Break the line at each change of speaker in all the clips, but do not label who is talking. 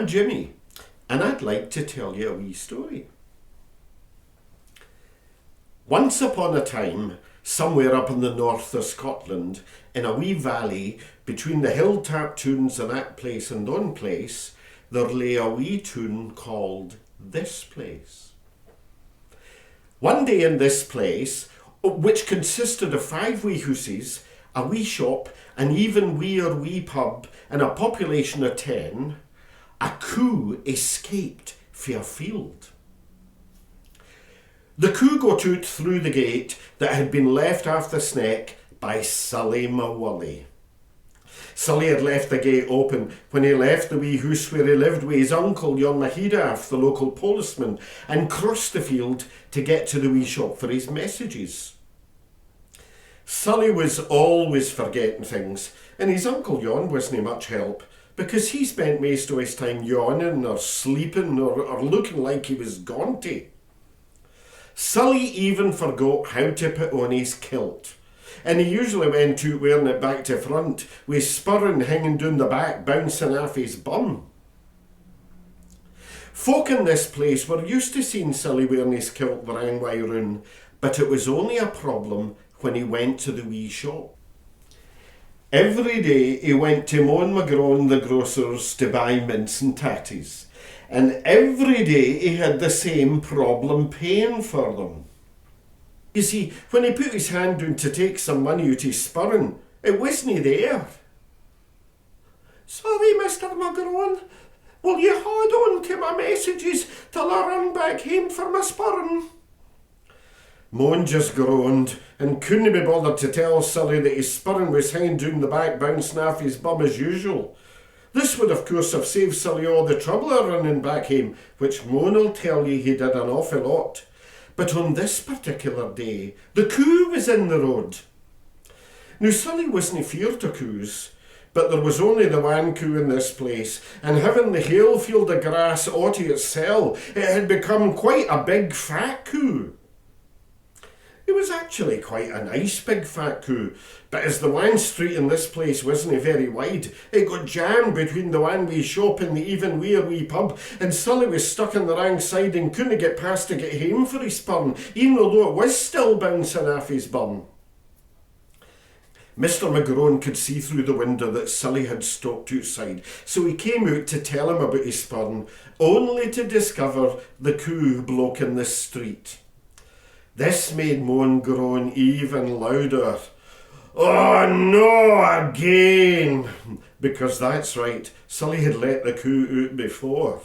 I'm Jimmy, and I'd like to tell you a wee story. Once upon a time, somewhere up in the north of Scotland, in a wee valley between the hilltop toons of that place and on place, there lay a wee toon called This Place. One day in this place, which consisted of 5 wee hooses, a wee shop, an even weeer wee pub, and a population of 10, a coo escaped fae a field. The coo got out through the gate that had been left aff the sneck by Sully Mawully. Sully had left the gate open when he left the wee hoose where he lived with his uncle Yon Mahidaf, the local policeman, and crossed the field to get to the wee shop for his messages. Sully was always forgetting things, and his uncle Yon wasn't much help, because he spent most of his time yawning or sleeping or looking like he was gaunty. Sully even forgot how to put on his kilt, and he usually went out wearing it back to front, with spurring hanging down the back, bouncing off his bum. Folk in this place were used to seeing Sully wearing his kilt the wrong way round, but it was only a problem when he went to the wee shop. Every day he went to Moan McGrawn the grocer's to buy mince and tatties, and every day he had the same problem paying for them. You see, when he put his hand down to take some money out his spurring, it wasn't there. "Sorry, Mr. McGrawn, will you hold on to my messages till I run back home for my spurring?" Moan just groaned and couldn't be bothered to tell Sully that his spurring was hanging down the back, bouncing off his bum as usual. This would of course have saved Sully all the trouble of running back home, which Moan will tell you he did an awful lot. But on this particular day, the coo was in the road. Now Sully wasn't feared of coos, but there was only the one coo in this place, and having the hale field of grass all to itself, it had become quite a big fat coo. It was actually quite a nice big fat coo, but as the one street in this place wasn't very wide, it got jammed between the one wee shop and the even weeer wee pub, and Sully was stuck on the wrong side and couldn't get past to get home for his spurn, even although it was still bouncing off his bum. Mr. McGrawn could see through the window that Sully had stopped outside, so he came out to tell him about his spurn, only to discover the coo bloke in the street. This made Moan groan even louder. "Oh no, again!" Because that's right, Sully had let the coo out before.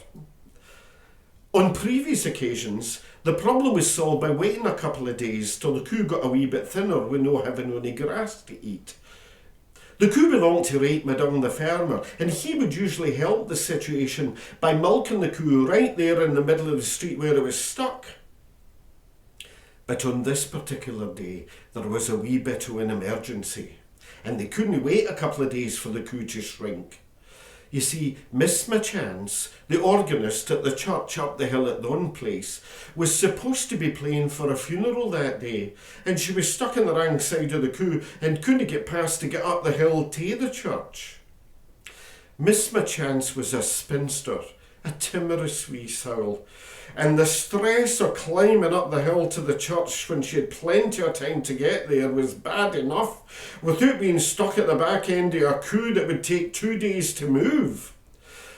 On previous occasions, the problem was solved by waiting a couple of days till the coo got a wee bit thinner with no having any grass to eat. The coo belonged to Right Madung the farmer, and he would usually help the situation by milking the coo right there in the middle of the street where it was stuck. But on this particular day, there was a wee bit of an emergency, and they couldn't wait a couple of days for the coo to shrink. You see, Miss Machance, the organist at the church up the hill at Don Place, was supposed to be playing for a funeral that day, and she was stuck on the wrong side of the coo and couldn't get past to get up the hill to the church. Miss Machance was a spinster, a timorous wee soul, and the stress of climbing up the hill to the church when she had plenty of time to get there was bad enough, without being stuck at the back end of a coo that would take 2 days to move.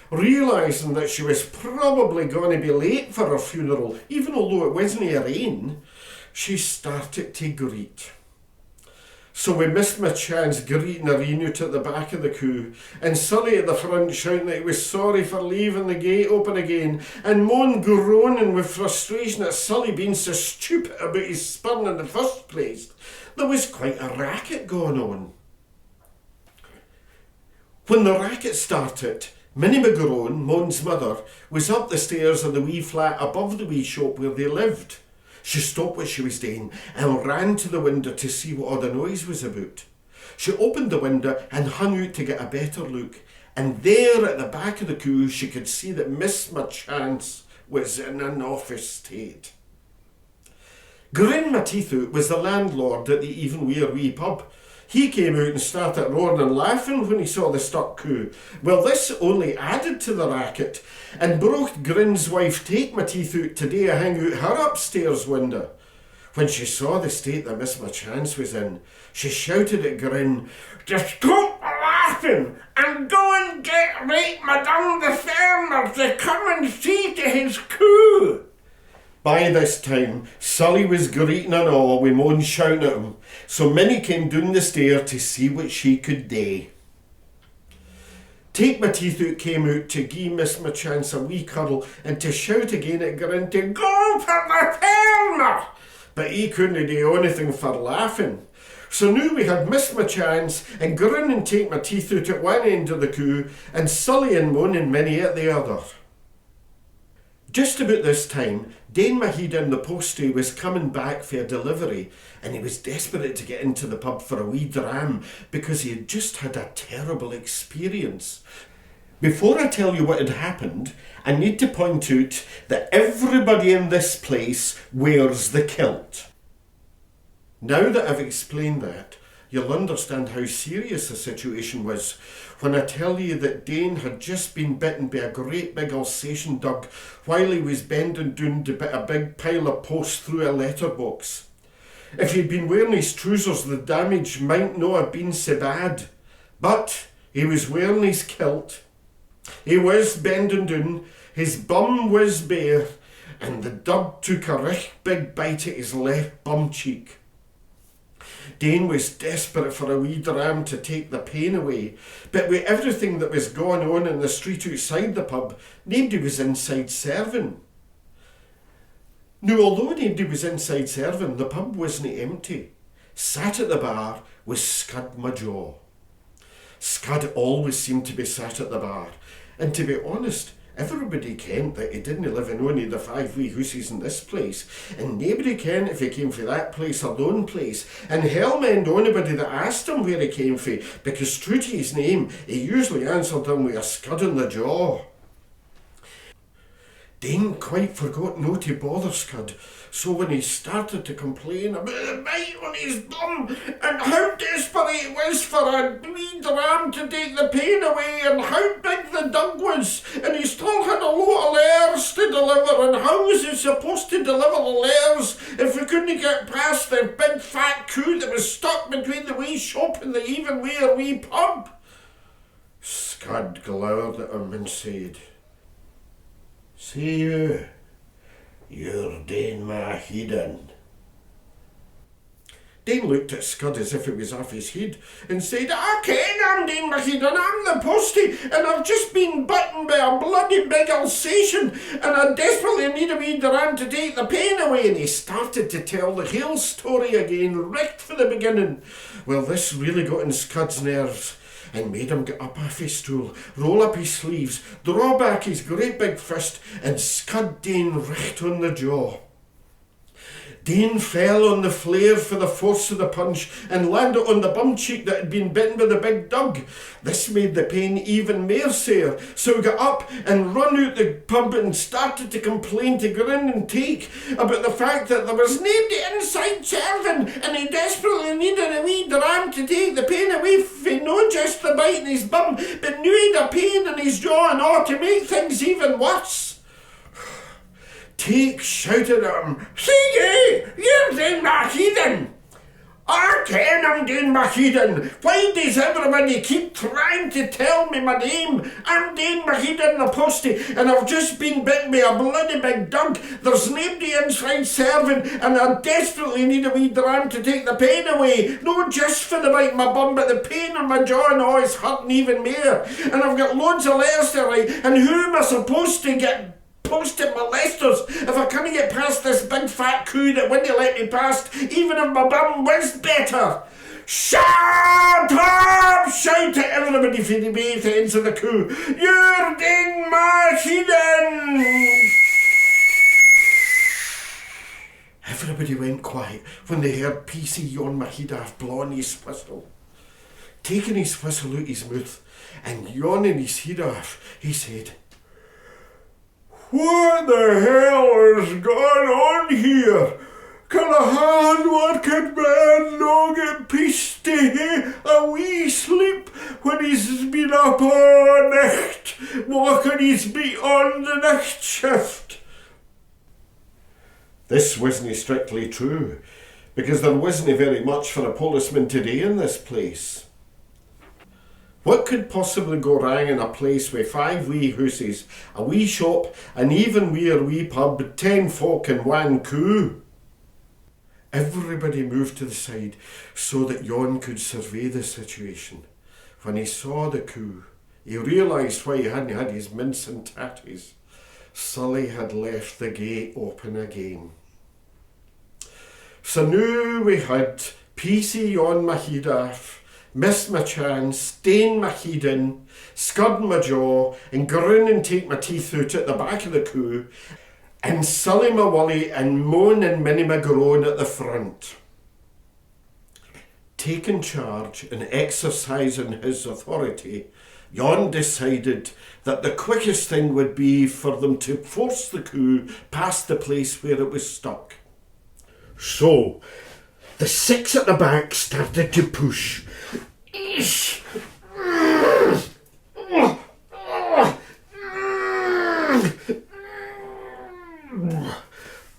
Realising that she was probably going to be late for her funeral, even although it wasn't her own, she started to greet. So we missed my chance greeting her out at the back of the coo, and Sully at the front shouting that he was sorry for leaving the gate open again, and Moan groaning with frustration at Sully being so stupid about his spurn in the first place. There was quite a racket going on. When the racket started, Minnie McGrawn, Moan's mother, was up the stairs of the wee flat above the wee shop where they lived. She stopped what she was doing and ran to the window to see what all the noise was about. She opened the window and hung out to get a better look, and there at the back of the coo she could see that Miss Machance was in an awful state. Grin my teeth out was the landlord at the Even Weir Wee pub. He came out and started roaring and laughing when he saw the stuck coo. Well, this only added to the racket, and broke Grin's wife take my teeth out today to hang out her upstairs window. When she saw the state that Miss Machance was in, she shouted at Grin, "Just stop laughing and go and get right Madame the Farmer to come and see to his coo." By this time, Sully was greeting and all with Moan shouting at him, so Minnie came down the stair to see what she could do. Take my teeth out came out to gie Miss Machance a wee cuddle and to shout again at Grin to go for the farmer, but he couldn't do anything for laughing. So now we had Miss Machance and Grin and Take my teeth out at one end of the coo, and Sully and Moan and Minnie at the other. Just about this time, Dane Mahedan the postie was coming back for a delivery, and he was desperate to get into the pub for a wee dram because he had just had a terrible experience. Before I tell you what had happened, I need to point out that everybody in this place wears the kilt. Now that I've explained that, you'll understand how serious the situation was when I tell you that Dane had just been bitten by a great big Alsatian dog while he was bending down to bit a big pile of posts through a letterbox. If he'd been wearing his trousers, the damage might not have been so bad, but he was wearing his kilt. He was bending down, his bum was bare, and the dog took a right big bite at his left bum cheek. Dane was desperate for a wee dram to take the pain away, but with everything that was going on in the street outside the pub, nobody was inside serving. Now, although nobody was inside serving, the pub wasn't empty. Sat at the bar was Scud Majaw. Scud always seemed to be sat at the bar, and to be honest, everybody kent that he didn't live in only the 5 wee hooses in this place, and nobody kent if he came from that place or lone place, and hell mend anybody that asked him where he came from, because true to his name, he usually answered them with a scud in the jaw. Dane quite forgot no to bother Scud, so when he started to complain about the bite on his bum and how desperate he was for a wee dram to take the pain away and how big the dog was and he still had a lot of layers to deliver, and how was he supposed to deliver the layers if we couldn't get past the big fat coo that was stuck between the wee shop and the even wee pub? Scud glowered at him and said, "See you're Dane Mahedan." Dane looked at Scud as if it was off his head and said, "I ken I'm Dane Mahedan, I'm the postie, and I've just been bitten by a bloody big Alsatian, and I desperately need a wee dram to take the pain away." And he started to tell the whole story again, right from the beginning. Well, this really got on Scud's nerves, and made him get up off his stool, roll up his sleeves, draw back his great big fist, and scud Dane right on the jaw. Dane fell on the flare for the force of the punch and landed on the bum cheek that had been bitten by the big dog. This made the pain even more sore, so he got up and run out the pub and started to complain to Grin and Take about the fact that there was nobody inside serving and he desperately needed a wee dram to take the pain away from not just the bite in his bum, but now he had a pain in his jaw and all to make things even worse. Take shouted at him, "See ye, you're Dane Mahedan." "I ken I'm Dane Mahedan. Why does everybody keep trying to tell me my name? I'm Dane Mahedan the postie, and I've just been bitten by a bloody big dog. There's nobody inside serving, and I desperately need a wee dram to take the pain away. Not just for the bite in my bum, but the pain in my jaw and all is hurting even more. And I've got loads of letters to write, and who am I supposed to get posted molesters if I can't get past this big fat coo that wouldn't let me past, even if my bum was better?" "Shut up!" shouted everybody from the both ends of the coo. "You're Dane Mahedan!" Everybody went quiet when they heard PC Yon Mahedaff blowing his whistle. Taking his whistle out his mouth and yawning his head off, he said, "What the hell has gone on here? Can a hard-working man not get peace stay a wee sleep when he's been up all night, walking his beat on the night shift. This wasn't strictly true, because there wasn't very much for a policeman today in this place. What could possibly go wrong in a place with 5 wee houses, a wee shop, and even a wee pub, 10 folk and 1 coo? Everybody moved to the side so that Jon could survey the situation. When he saw the coo, he realised why he hadn't had his mince and tatties. Sully had left the gate open again. So now we had PC Jon my head off, miss my chance, stain my head in, scud my jaw, and grin and take my teeth out at the back of the coo, and sully my wully and moan and minnie my groan at the front. Taking charge and exercising his authority, Jon decided that the quickest thing would be for them to force the coo past the place where it was stuck. So, the 6 at the back started to push.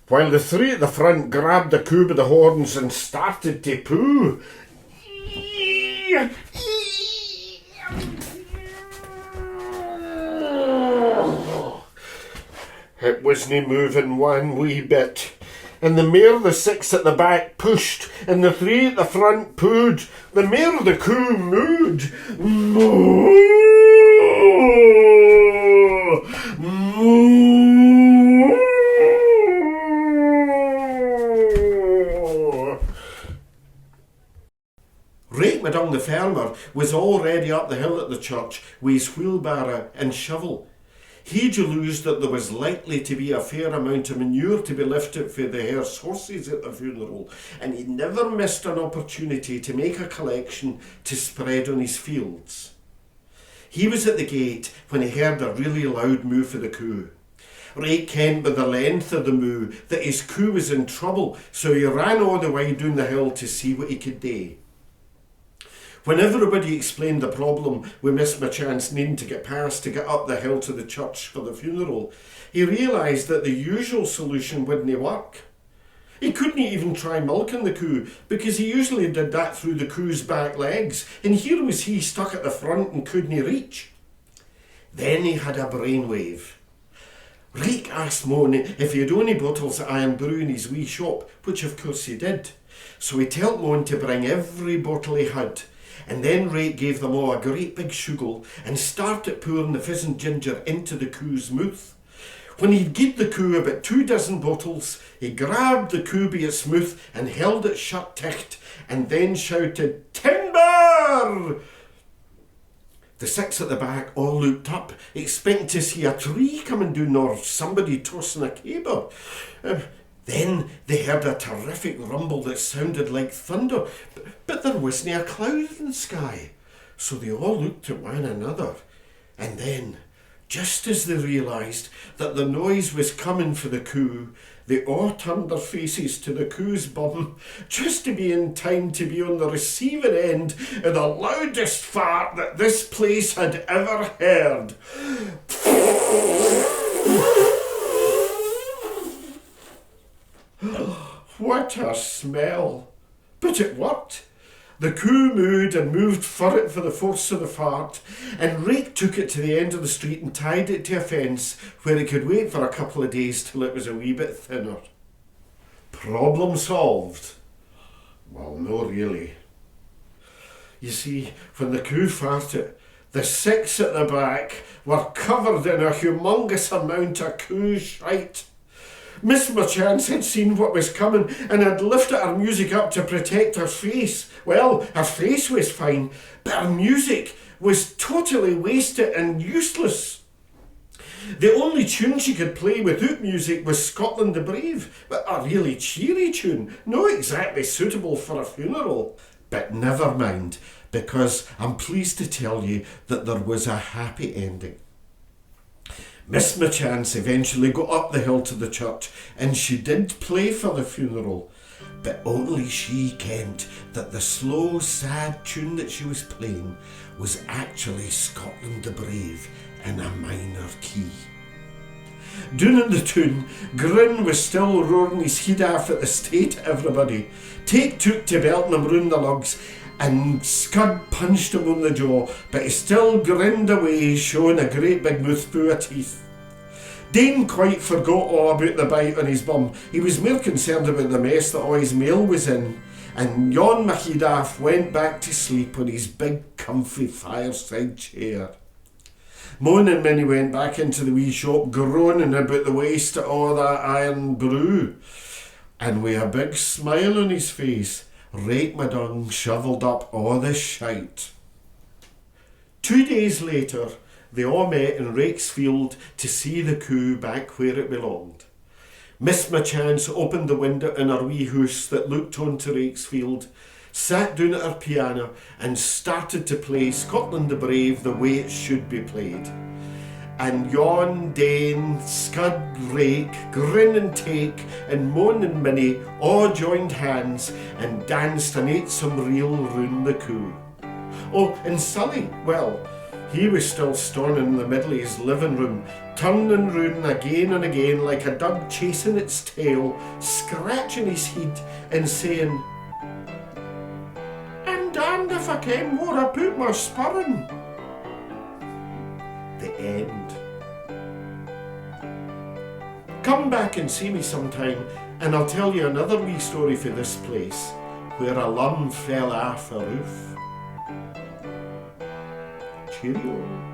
While the 3 at the front grabbed the coo by the horns and started to poo. It wasn't moving one wee bit. And the mair the 6 at the back pushed, and the 3 at the front pooed, the mair the coo mooed. Moo! Moo! Rake Madung the farmer was already up the hill at the church with his wheelbarrow and shovel. He delused that there was likely to be a fair amount of manure to be lifted for the hearse horses at the funeral, and he never missed an opportunity to make a collection to spread on his fields. He was at the gate when he heard a really loud moo for the coo. Rake kenned by the length of the moo that his coo was in trouble, so he ran all the way down the hill to see what he could do. When everybody explained the problem with Miss Machance needing to get past to get up the hill to the church for the funeral, he realised that the usual solution wouldn't work. He couldn't even try milking the coo, because he usually did that through the coo's back legs, and here was he stuck at the front and couldn't reach. Then he had a brainwave. Rake asked Mon if he had any bottles of iron brew in his wee shop, which of course he did. So he told Mon to bring every bottle he had, and then Rake gave them all a great big shuggle and started pouring the fizz and ginger into the coo's mouth. When he'd gied the coo about 24 bottles, he grabbed the coo by its mouth and held it shut tight, and then shouted, "Timber!" The 6 at the back all looked up, expecting to see a tree coming down or somebody tossing a caber. Then they heard a terrific rumble that sounded like thunder, but there wasn't a cloud in the sky. So they all looked at one another, and then, just as they realised that the noise was coming for the coo, they all turned their faces to the coo's bum, just to be in time to be on the receiving end of the loudest fart that this place had ever heard. What a smell! But it worked. The coo mooed and moved for it for the force of the fart, and Rake took it to the end of the street and tied it to a fence where it could wait for a couple of days till it was a wee bit thinner. Problem solved? Well, no really. You see, when the coo farted, the 6 at the back were covered in a humongous amount of coo shite. Miss Machance had seen what was coming and had lifted her music up to protect her face. Well, her face was fine, but her music was totally wasted and useless. The only tune she could play without music was Scotland the Brave, but a really cheery tune, not exactly suitable for a funeral. But never mind, because I'm pleased to tell you that there was a happy ending. Miss Machance eventually got up the hill to the church, and she did play for the funeral, But only she kent that the slow, sad tune that she was playing was actually Scotland the Brave in a minor key. Doon in the toon, Grin was still roaring his head off at the state of everybody. Take took to belting him round the lugs, and Scud punched him on the jaw, but he still grinned away, showing a great big mouthful of teeth. Dane quite forgot all about the bite on his bum. He was more concerned about the mess that all his mail was in, and Yon Machidaff went back to sleep on his big comfy fireside chair. Moan and Minnie went back into the wee shop, groaning about the waste of all that iron brew, and with a big smile on his face, Rake Madung shovelled up all the shite. 2 days later, they all met in Rakesfield to see the coo back where it belonged. Miss Machance opened the window in her wee house that looked onto Rakesfield, sat down at her piano and started to play Scotland the Brave the way it should be played. And Yon, Dane, Scud, Rake, Grin and Take and Moan and Minnie all joined hands and danced and ate some reel round the coo. Oh, and Sully, well, he was still standing in the middle of his living room, turning round again and again like a dog chasing its tail, scratching his head and saying, "I'm damned if I ken where I put my spurring." The end. Come back and see me sometime, and I'll tell you another wee story for this place, where a lum fell off a roof. Cheerio.